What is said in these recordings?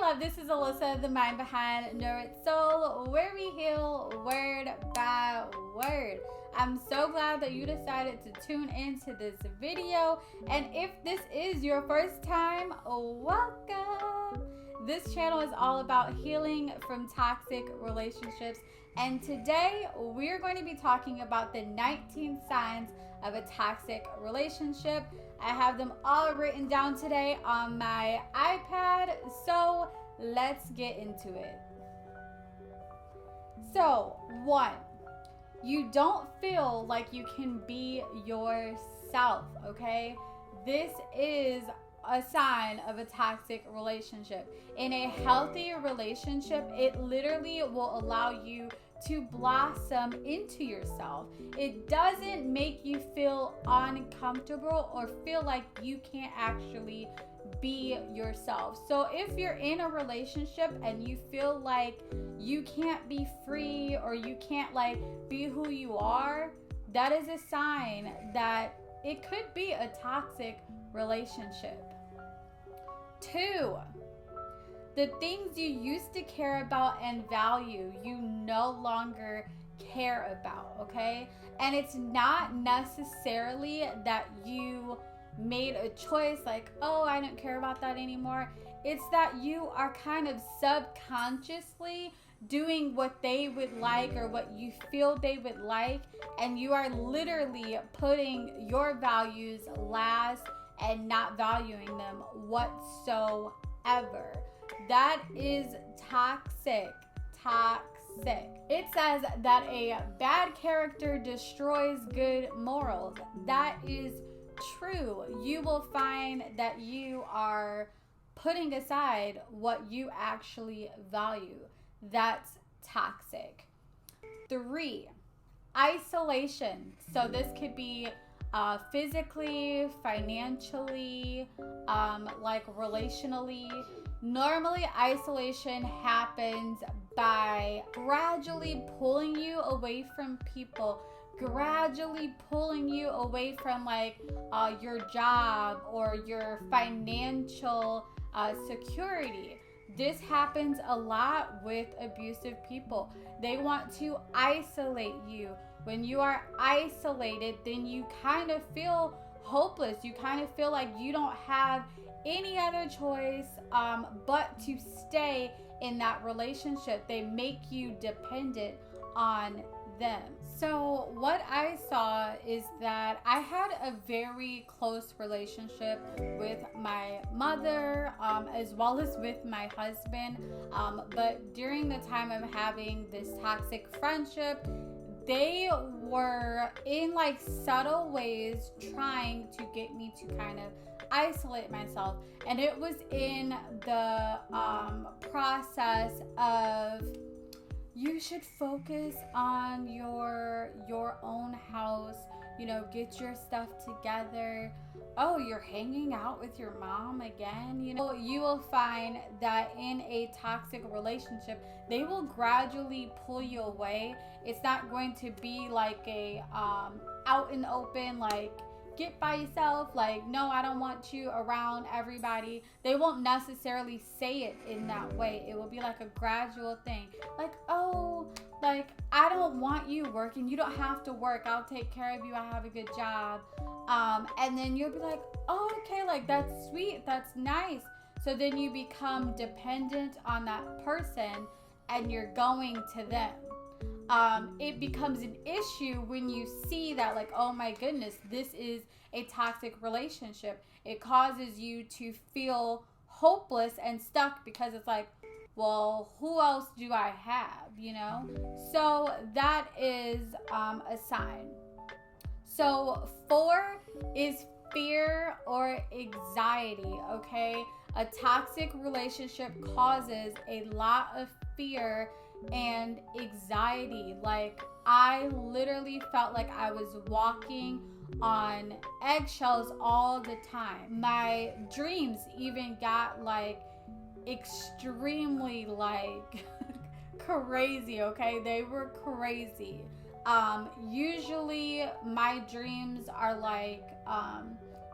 love, this is Alyssa, the mind behind Nouriched Soul, where we heal word by word. I'm so glad that you decided to tune into this video, and if this is your first time, welcome. This channel is all about healing from toxic relationships, and today we're going to be talking about the 19 signs of a toxic relationship. I have them all written down today on my iPad, so let's get into it. So, 1, you don't feel like you can be yourself, okay? This is a sign of a toxic relationship. In a healthy relationship, it literally will allow you to blossom into yourself. It doesn't make you feel uncomfortable or feel like you can't actually be yourself. So if you're in a relationship and you feel like you can't be free or you can't be who you are, that is a sign that it could be a toxic relationship. 2, the things you used to care about and value, you no longer care about, okay? And it's not necessarily that you made a choice like, oh, I don't care about that anymore. It's that you are kind of subconsciously doing what they would like or what you feel they would like, and you are literally putting your values last and not valuing them whatsoever. That is toxic. It says that a bad character destroys good morals. That is true. You will find that you are putting aside what you actually value. That's toxic. 3, isolation. So this could be physically, financially, relationally. Normally, isolation happens by gradually pulling you away from people, gradually pulling you away from your job or your financial security. This happens a lot with abusive people. They want to isolate you. When you are isolated, then you kind of feel hopeless. You kind of feel like you don't have any other choice but to stay in that relationship. They make you dependent on them. So what I saw is that I had a very close relationship with my mother as well as with my husband, but during the time of having this toxic friendship, they were in subtle ways trying to get me to kind of isolate myself, and it was in the process of, you should focus on your own house, get your stuff together. Oh, you're hanging out with your mom again? You will find that in a toxic relationship, they will gradually pull you away. It's not going to be a out in the open, get by yourself, no, I don't want you around everybody. They won't necessarily say it in that way. It will be a gradual thing. I don't want you working. You don't have to work. I'll take care of you. I have a good job. And then you'll be like, oh, okay, that's sweet. That's nice. So then you become dependent on that person and you're going to them. It becomes an issue when you see that oh my goodness, this is a toxic relationship. It causes you to feel hopeless and stuck because it's well, who else do I have, So that is a sign. So 4 is fear or anxiety, okay? A toxic relationship causes a lot of fear and anxiety. I literally felt like I was walking on eggshells all the time. My dreams even got extremely crazy, okay? They were crazy. Usually my dreams are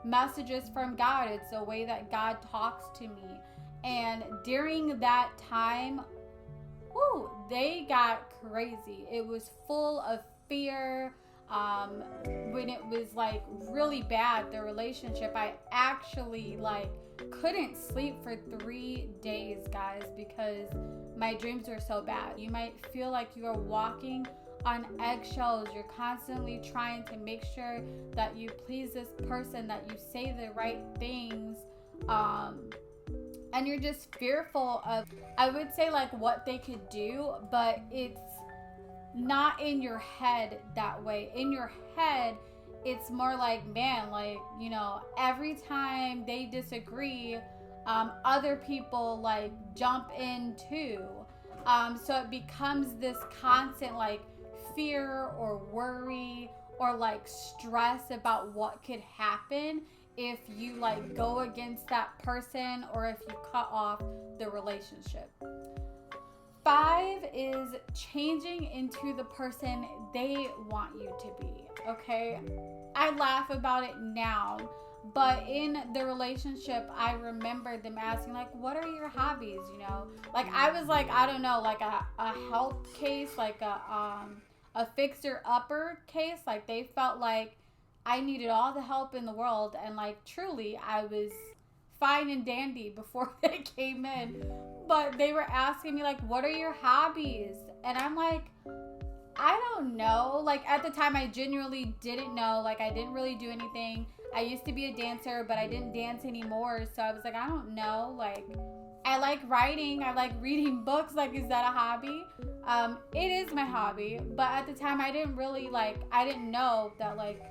messages from God. It's a way that God talks to me. And during that time, they got crazy. It was full of fear. When it was like really bad, the relationship, I actually like couldn't sleep for 3 days, guys, because my dreams were so bad. You might feel like you are walking on eggshells. You're constantly trying to make sure that you please this person, that you say the right things, and you're just fearful of, I would say, like what they could do, but it's not in your head that way. In your head, it's more like, man, like, you know, every time they disagree, other people like jump in too. So it becomes this constant like fear or worry or like stress about what could happen if you like go against that person or if you cut off the relationship. 5 is changing into the person they want you to be, okay? I laugh about it now, but in the relationship, I remember them asking, like, what are your hobbies, you know? Like, I was like, I don't know, like a help case, like a fixer-upper case. Like, they felt like I needed all the help in the world, and like, truly, I was fine and dandy before they came in. But they were asking me, like, what are your hobbies? And I'm like, I don't know. Like, at the time, I genuinely didn't know. Like, I didn't really do anything. I used to be a dancer, but I didn't dance anymore. So I was like, I don't know. Like, I like writing. I like reading books. Like, is that a hobby? It is my hobby. But at the time, I didn't really, like, I didn't know that, like,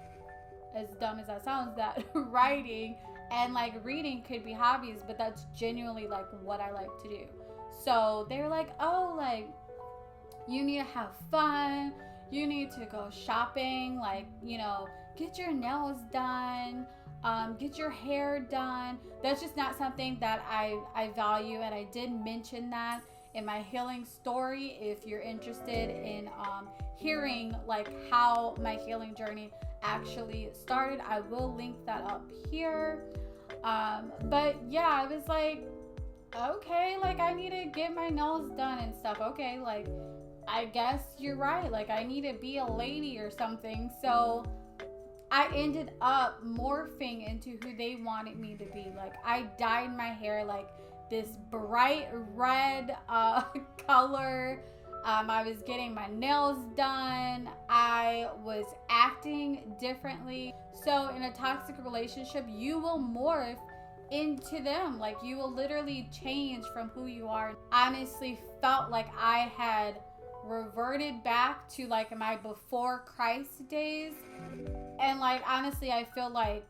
as dumb as that sounds, that writing and like reading could be hobbies, but that's genuinely like what I like to do. So they were like, oh, like, you need to have fun, you need to go shopping, like, you know, get your nails done, get your hair done. That's just not something that I value, and I did mention that in my healing story. If you're interested in hearing like how my healing journey actually started, I will link that up here. But yeah, I was like, okay, like, I need to get my nails done and stuff. Okay, like, I guess you're right. Like, I need to be a lady or something. So I ended up morphing into who they wanted me to be. Like, I dyed my hair like this bright red color. I was getting my nails done. I was acting differently. So in a toxic relationship, you will morph into them. Like, you will literally change from who you are. Honestly felt like I had reverted back to like my before Christ days. And like, honestly, I feel like,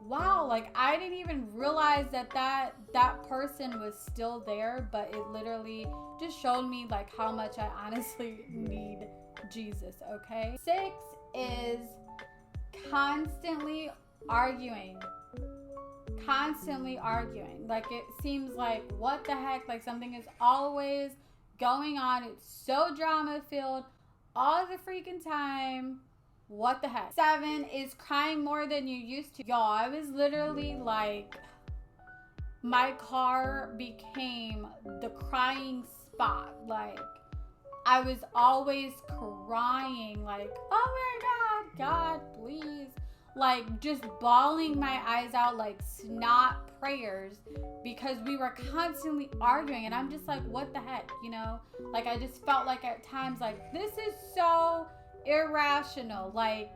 wow, like, I didn't even realize that person was still there, but it literally just showed me like how much I honestly need Jesus, okay? 6 is constantly arguing. Like, it seems like, what the heck? Like, something is always going on. It's so drama filled all the freaking time. What the heck? 7 is crying more than you used to. Y'all, I was literally like, my car became the crying spot. Like, I was always crying, like, oh my God, God, please. Like, just bawling my eyes out like snot prayers because we were constantly arguing. And I'm just like, what the heck, you know? Like, I just felt like at times, like, this is so irrational. Like,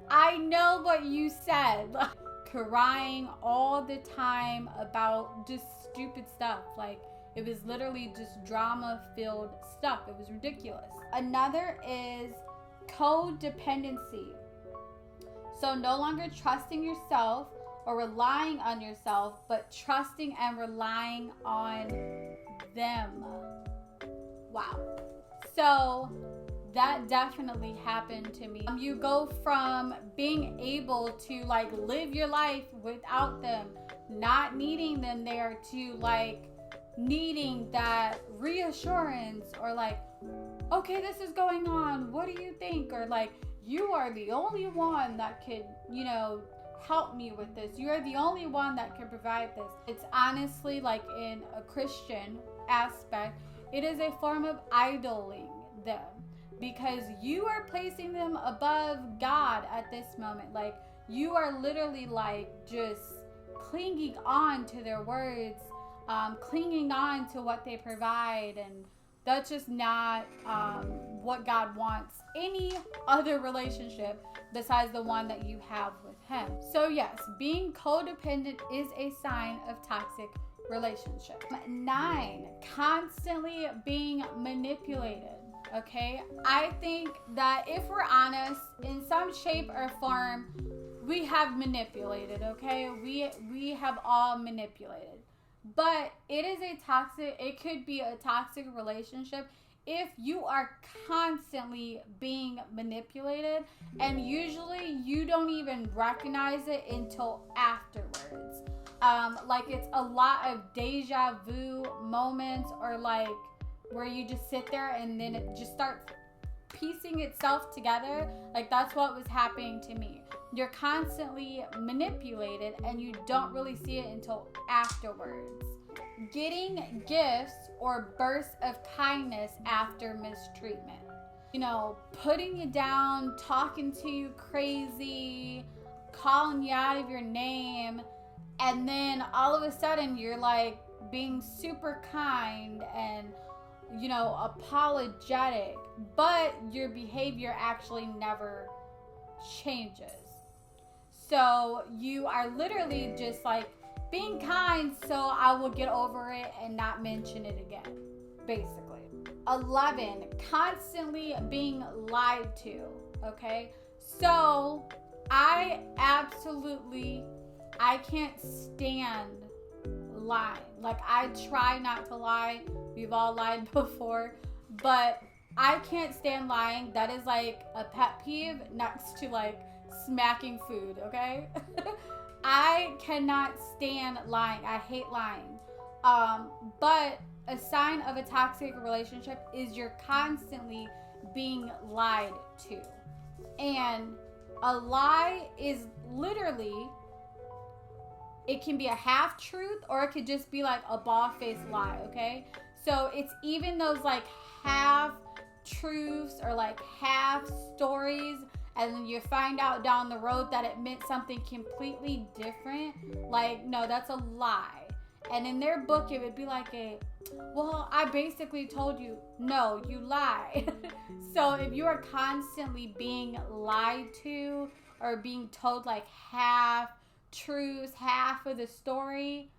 I know what you said. Like, crying all the time about just stupid stuff. Like, it was literally just drama-filled stuff. It was ridiculous. Another is codependency. So no longer trusting yourself or relying on yourself, but trusting and relying on them. Wow. So that definitely happened to me. You go from being able to like live your life without them, not needing them there, to like needing that reassurance, or like, okay, this is going on, what do you think? Or like, you are the only one that could, you know, help me with this. You are the only one that can provide this. It's honestly like in a Christian aspect, it is a form of idoling them, because you are placing them above God at this moment. Like, you are literally like just clinging on to their words, clinging on to what they provide, and that's just not what God wants any other relationship besides the one that you have with him. So yes, being codependent is a sign of toxic relationship. 9, constantly being manipulated. Okay, I think that if we're honest, in some shape or form, we have manipulated. Okay, we have all manipulated. But it could be a toxic relationship if you are constantly being manipulated, and usually you don't even recognize it until afterwards. Like, it's a lot of deja vu moments, or like where you just sit there and then it just starts piecing itself together. Like, that's what was happening to me. You're constantly manipulated and you don't really see it until afterwards. Getting gifts or bursts of kindness after mistreatment. You know, putting you down, talking to you crazy, calling you out of your name, and then all of a sudden you're like being super kind and, you know, apologetic, but your behavior actually never changes. So you are literally just like being kind so I will get over it and not mention it again, basically. 11, constantly being lied to. Okay, so I can't stand lying. Like, I try not to lie. We've all lied before, but I can't stand lying. That is like a pet peeve next to like smacking food, okay? I cannot stand lying. I hate lying. But a sign of a toxic relationship is you're constantly being lied to. And a lie is literally, it can be a half truth or it could just be like a bald-faced lie, okay? So it's even those like half truths or like half stories, and then you find out down the road that it meant something completely different. Like, no, that's a lie. And in their book, it would be like well, I basically told you. No, you lie. So if you are constantly being lied to or being told like half truths, half of the story,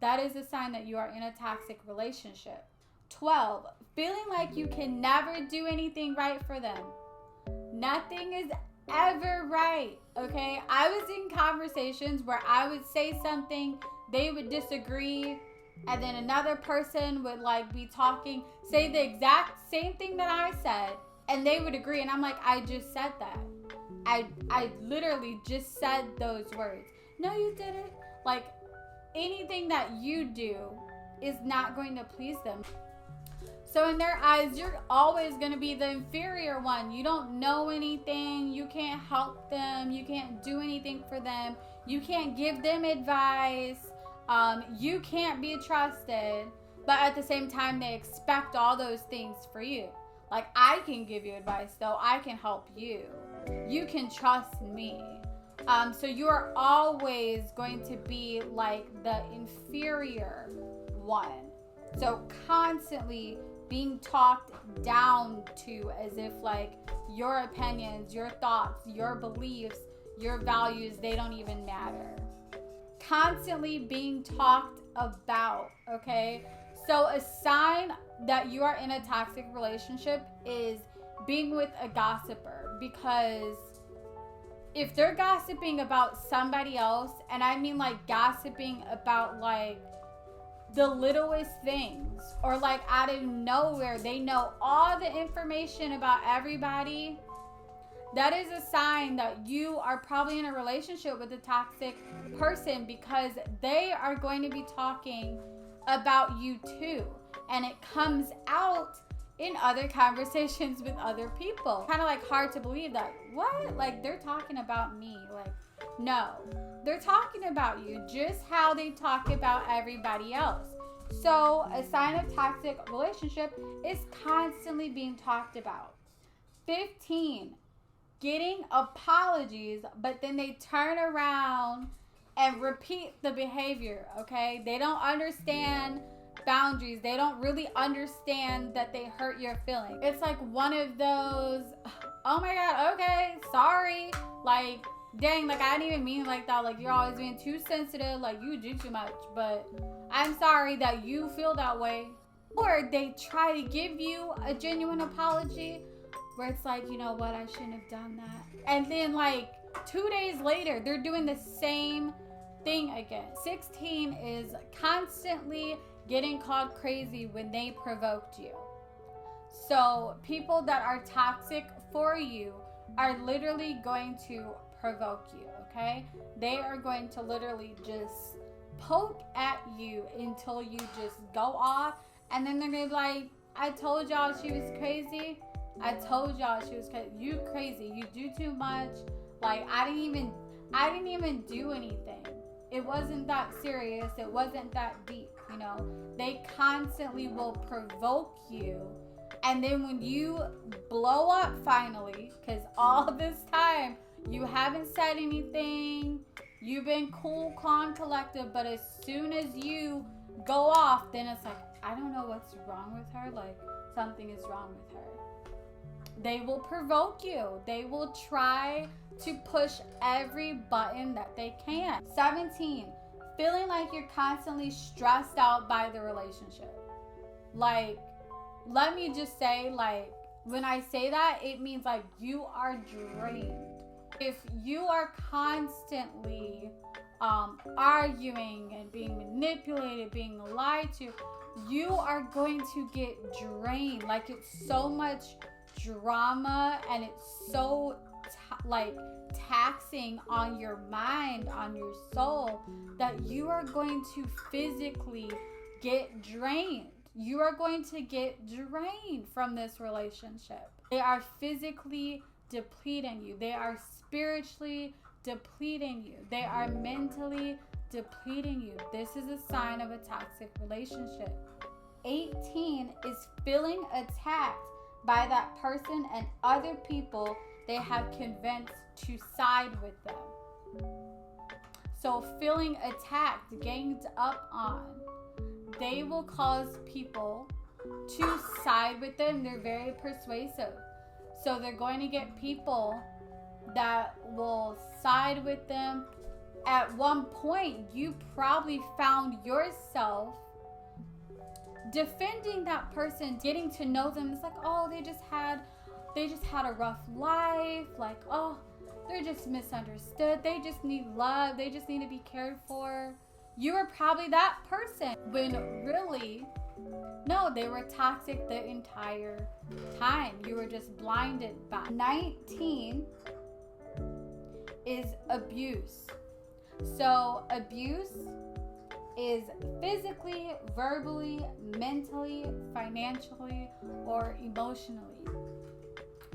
that is a sign that you are in a toxic relationship. 12, feeling like you can never do anything right for them. Nothing is ever right, okay? I was in conversations where I would say something, they would disagree, and then another person would like be talking, say the exact same thing that I said, and they would agree, and I'm like, I just said that. I literally just said those words. No, you didn't. Like, anything that you do is not going to please them. So in their eyes, you're always going to be the inferior one. You don't know anything. You can't help them. You can't do anything for them. You can't give them advice. You can't be trusted. But at the same time, they expect all those things for you. Like, I can give you advice, though. I can help you. You can trust me. So you are always going to be like the inferior one. So constantly being talked down to as if like your opinions, your thoughts, your beliefs, your values, they don't even matter. Constantly being talked about, okay? So a sign that you are in a toxic relationship is being with a gossiper, because if they're gossiping about somebody else, and I mean like gossiping about like the littlest things, or like out of nowhere they know all the information about everybody, that is a sign that you are probably in a relationship with a toxic person, because they are going to be talking about you too, and it comes out in other conversations with other people. Kind of like hard to believe that, what? Like, they're talking about me. Like, No, they're talking about you just how they talk about everybody else. So a sign of toxic relationship is constantly being talked about. 15, getting apologies, but then they turn around and repeat the behavior, okay? They don't understand boundaries. They don't really understand that they hurt your feelings. It's like one of those, oh my God, okay, sorry. Like, dang, like I didn't even mean like that. Like, you're always being too sensitive. Like, you do too much, but I'm sorry that you feel that way. Or they try to give you a genuine apology where it's like, you know what, I shouldn't have done that. And then like 2 days later, they're doing the same thing again. 16 is constantly getting called crazy when they provoked you. So people that are toxic for you are literally going to provoke you, okay? They are going to literally just poke at you until you just go off, and then they're gonna be like, I told y'all she was crazy. I told y'all she was crazy. You crazy. You do too much. Like, I didn't even do anything. It wasn't that serious. It wasn't that deep, you know? They constantly will provoke you. And then when you blow up finally, because all this time you haven't said anything, you've been cool, calm, collected, but as soon as you go off, then it's like, I don't know what's wrong with her. Like, something is wrong with her. They will provoke you. They will try to push every button that they can. 17, feeling like you're constantly stressed out by the relationship. Like, let me just say, like, when I say that, it means like you are drained. If you are constantly arguing and being manipulated, being lied to, you are going to get drained. Like, it's so much drama and it's so taxing on your mind, on your soul, that you are going to physically get drained. You are going to get drained from this relationship. They are physically depleting you. They are spiritually depleting you. They are mentally depleting you. This is a sign of a toxic relationship. 18 is feeling attacked by that person and other people they have convinced to side with them. So feeling attacked, ganged up on, they will cause people to side with them. They're very persuasive. So they're going to get people that will side with them. At one point, you probably found yourself defending that person, getting to know them. It's like, oh, they just had a rough life. Like, oh, they're just misunderstood. They just need love. They just need to be cared for. You were probably that person when really, no, they were toxic the entire time. You were just blinded by. 19 is abuse. So abuse is physically, verbally, mentally, financially, or emotionally.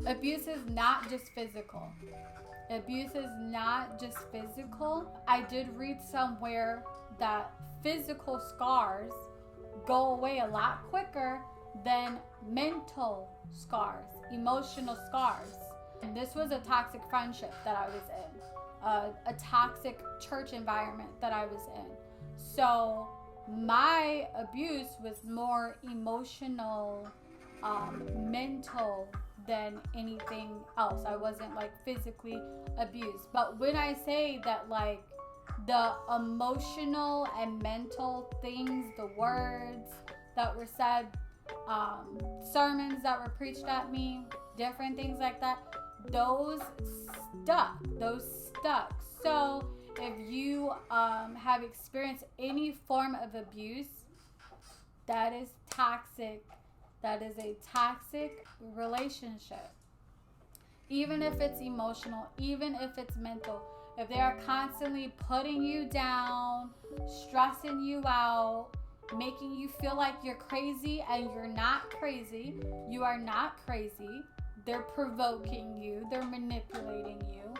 Abuse is not just physical. Abuse is not just physical. I did read somewhere that physical scars go away a lot quicker than mental scars, emotional scars. And this was a toxic friendship that I was in, a toxic church environment that I was in. So my abuse was more emotional, mental than anything else. I wasn't like physically abused. But when I say that, like, the emotional and mental things, the words that were said, sermons that were preached at me, different things like that, those stuck. So if you have experienced any form of abuse, that is toxic. That is a toxic relationship. Even if it's emotional, even if it's mental, if they are constantly putting you down, stressing you out, making you feel like you're crazy and you're not crazy, you are not crazy. They're provoking you, they're manipulating you.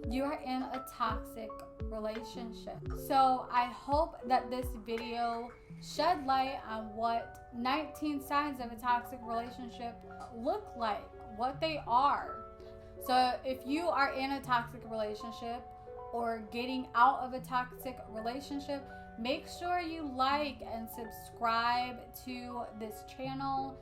you are in a toxic relationship. So I hope that this video shed light on what 19 signs of a toxic relationship look like, what they are. So if you are in a toxic relationship or getting out of a toxic relationship, make sure you like and subscribe to this channel.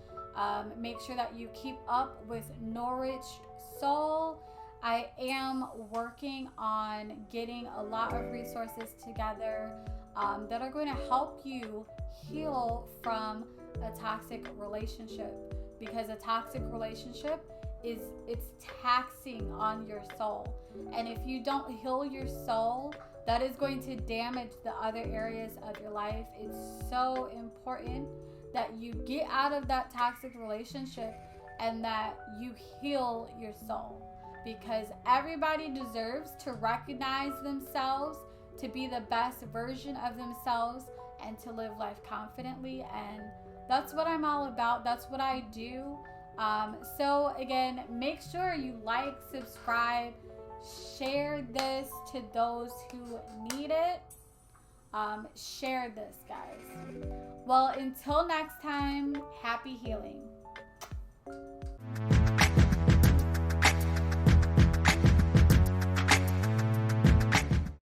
Make sure that you keep up with Nouriched Soul. I am working on getting a lot of resources together that are going to help you heal from a toxic relationship, because a toxic relationship it's taxing on your soul, and if you don't heal your soul, that is going to damage the other areas of your life. It's so important that you get out of that toxic relationship and that you heal your soul, because everybody deserves to recognize themselves, to be the best version of themselves, and to live life confidently. And that's what I'm all about. That's what I do. So again, make sure you like, subscribe, share this to those who need it. Share this, guys. Well, until next time, happy healing.